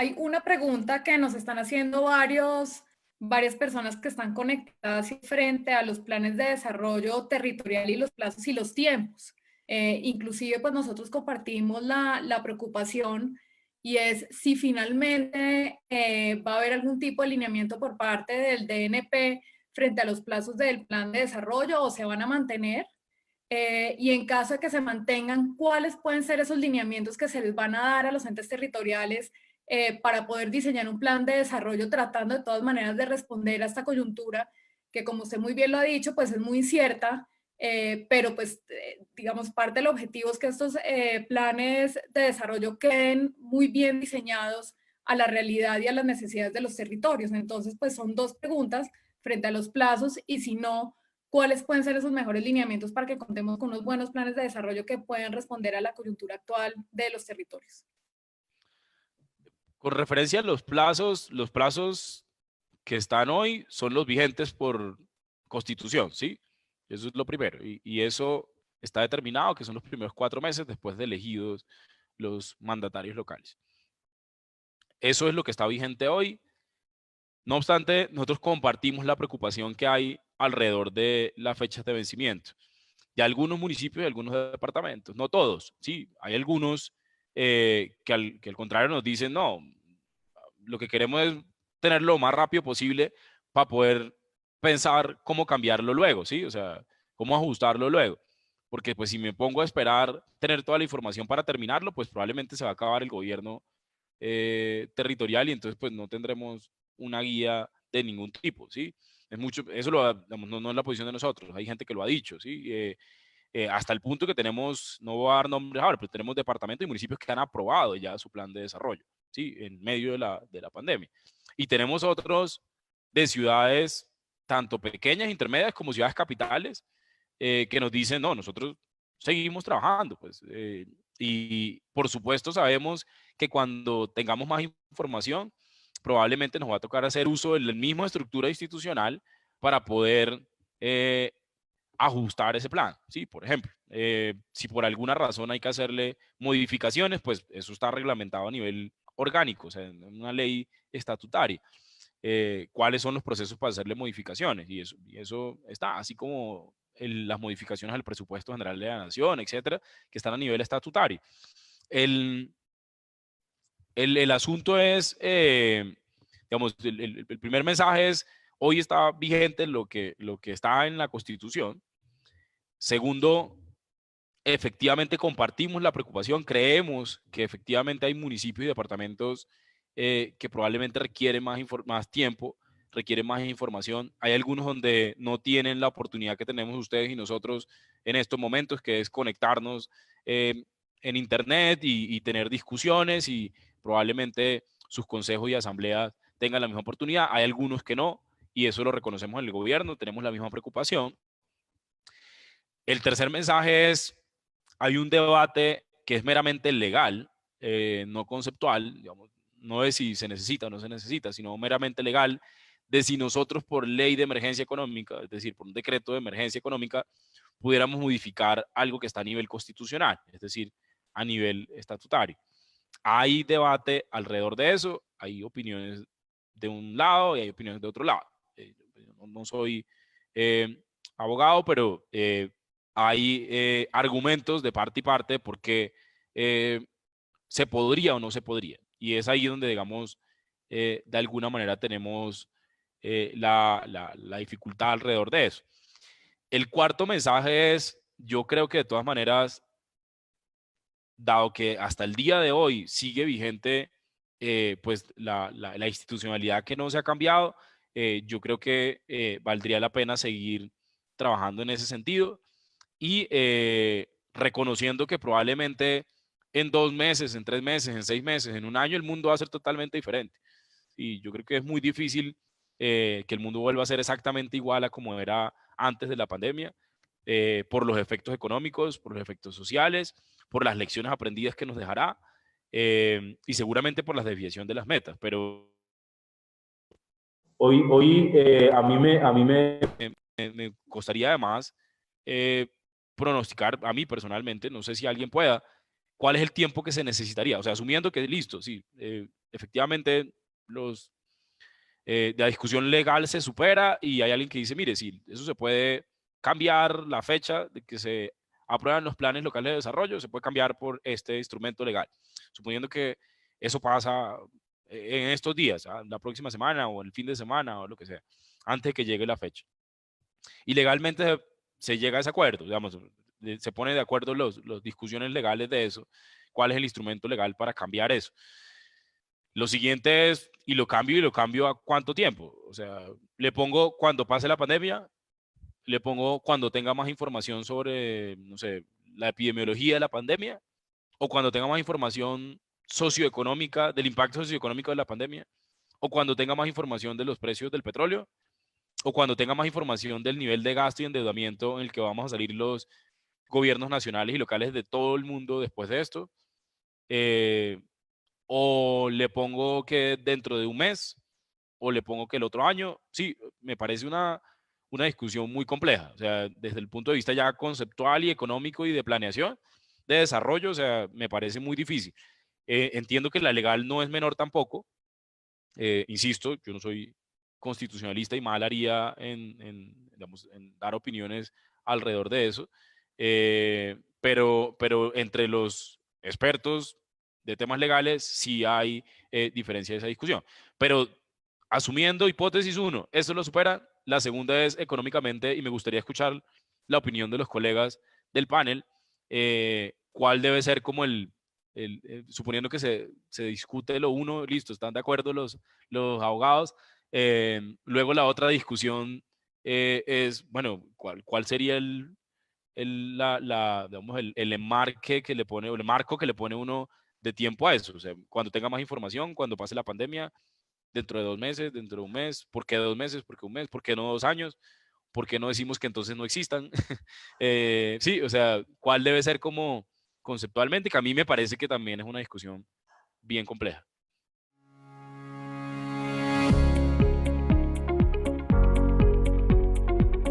hay una pregunta que nos están haciendo varias personas que están conectadas frente a los planes de desarrollo territorial y los plazos y los tiempos. Inclusive, pues nosotros compartimos la preocupación y es si finalmente va a haber algún tipo de alineamiento por parte del DNP frente a los plazos del plan de desarrollo o se van a mantener. Y en caso de que se mantengan, ¿cuáles pueden ser esos lineamientos que se les van a dar a los entes territoriales para poder diseñar un plan de desarrollo tratando de todas maneras de responder a esta coyuntura que, como usted muy bien lo ha dicho, pues es muy incierta, pero pues digamos parte del objetivo es que estos planes de desarrollo queden muy bien diseñados a la realidad y a las necesidades de los territorios. Entonces, pues son dos preguntas frente a los plazos y si no, ¿cuáles pueden ser esos mejores lineamientos para que contemos con unos buenos planes de desarrollo que puedan responder a la coyuntura actual de los territorios? Con referencia a los plazos que están hoy son los vigentes por Constitución, ¿sí? Eso es lo primero. Y eso está determinado, que son los primeros 4 meses después de elegidos los mandatarios locales. Eso es lo que está vigente hoy. No obstante, nosotros compartimos la preocupación que hay alrededor de las fechas de vencimiento. De algunos municipios y algunos departamentos, no todos, sí, hay algunos que al contrario nos dicen, no, lo que queremos es tenerlo lo más rápido posible para poder pensar cómo cambiarlo luego, ¿sí? O sea, cómo ajustarlo luego. Porque pues si me pongo a esperar tener toda la información para terminarlo, pues probablemente se va a acabar el gobierno territorial y entonces pues no tendremos una guía de ningún tipo, ¿sí? Es mucho, eso no es la posición de nosotros, hay gente que lo ha dicho, ¿sí? Hasta el punto que tenemos, no voy a dar nombres ahora, pero tenemos departamentos y municipios que han aprobado ya su plan de desarrollo, ¿sí? En medio de la pandemia. Y tenemos otros de ciudades, tanto pequeñas, intermedias, como ciudades capitales, que nos dicen, no, nosotros seguimos trabajando, pues. Y por supuesto sabemos que cuando tengamos más información, probablemente nos va a tocar hacer uso de la misma estructura institucional para poder ajustar ese plan, ¿sí? Por ejemplo, si por alguna razón hay que hacerle modificaciones, pues eso está reglamentado a nivel orgánico, o sea, en una ley estatutaria. ¿Cuáles son los procesos para hacerle modificaciones? Y eso está, así como las modificaciones al presupuesto general de la nación, etcétera, que están a nivel estatutario. El, el asunto es, digamos, el primer mensaje es, hoy está vigente lo que está en la Constitución. Segundo, efectivamente compartimos la preocupación, creemos que efectivamente hay municipios y departamentos que probablemente requieren más tiempo, requieren más información. Hay algunos donde no tienen la oportunidad que tenemos ustedes y nosotros en estos momentos, que es conectarnos en internet y tener discusiones y probablemente sus consejos y asambleas tengan la misma oportunidad. Hay algunos que no y eso lo reconocemos en el gobierno, tenemos la misma preocupación. El tercer mensaje es, hay un debate que es meramente legal, no conceptual, digamos, no es si se necesita o no se necesita, sino meramente legal, de si nosotros por ley de emergencia económica, es decir, por un decreto de emergencia económica, pudiéramos modificar algo que está a nivel constitucional, es decir, a nivel estatutario. Hay debate alrededor de eso, hay opiniones de un lado y hay opiniones de otro lado. No soy abogado, pero hay argumentos de parte y parte porque se podría o no se podría. Y es ahí donde, digamos, de alguna manera tenemos la dificultad alrededor de eso. El cuarto mensaje es, yo creo que de todas maneras, dado que hasta el día de hoy sigue vigente pues la institucionalidad que no se ha cambiado, yo creo que valdría la pena seguir trabajando en ese sentido y reconociendo que probablemente en 2 meses, en 3 meses, en 6 meses, en un año, el mundo va a ser totalmente diferente. Y yo creo que es muy difícil que el mundo vuelva a ser exactamente igual a como era antes de la pandemia, por los efectos económicos, por los efectos sociales, por las lecciones aprendidas que nos dejará y seguramente por la desviación de las metas. Pero hoy a mí me costaría además eh, pronosticar, a mí personalmente, no sé si alguien pueda, cuál es el tiempo que se necesitaría. O sea, asumiendo que listo, sí, efectivamente la discusión legal se supera y hay alguien que dice, mire, si eso se puede cambiar la fecha de que se aprueban los planes locales de desarrollo, se puede cambiar por este instrumento legal. Suponiendo que eso pasa en estos días, la próxima semana o el fin de semana o lo que sea, antes de que llegue la fecha. Y legalmente se llega a ese acuerdo, digamos, se pone de acuerdo las discusiones legales de eso, cuál es el instrumento legal para cambiar eso. Lo siguiente es, y lo cambio a cuánto tiempo. O sea, le pongo cuando pase la pandemia, le pongo cuando tenga más información sobre, no sé, la epidemiología de la pandemia, o cuando tenga más información socioeconómica, del impacto socioeconómico de la pandemia, o cuando tenga más información de los precios del petróleo, o cuando tenga más información del nivel de gasto y endeudamiento en el que vamos a salir los gobiernos nacionales y locales de todo el mundo después de esto. O le pongo que dentro de un mes, o le pongo que el otro año. Sí, me parece una discusión muy compleja. O sea, desde el punto de vista ya conceptual y económico y de planeación, de desarrollo, o sea, me parece muy difícil. Entiendo que la legal no es menor tampoco. Insisto, yo no soy constitucionalista y mal haría digamos, en dar opiniones alrededor de eso. Pero entre los expertos de temas legales sí hay diferencia de esa discusión. Pero asumiendo hipótesis uno, eso lo supera. La segunda es económicamente, y me gustaría escuchar la opinión de los colegas del panel. ¿Cuál debe ser como suponiendo que se discute lo uno, listo, están de acuerdo los abogados? Luego la otra discusión es, bueno, ¿cuál sería digamos, el enmarque que le pone, o el marco que le pone uno de tiempo a eso? O sea, cuando tenga más información, cuando pase la pandemia, dentro de 2 meses, dentro de un mes. ¿Por qué 2 meses? ¿Por qué un mes? ¿Por qué no 2 años? ¿Por qué no decimos que entonces no existan? Sí, o sea, ¿cuál debe ser como conceptualmente? Que a mí me parece que también es una discusión bien compleja.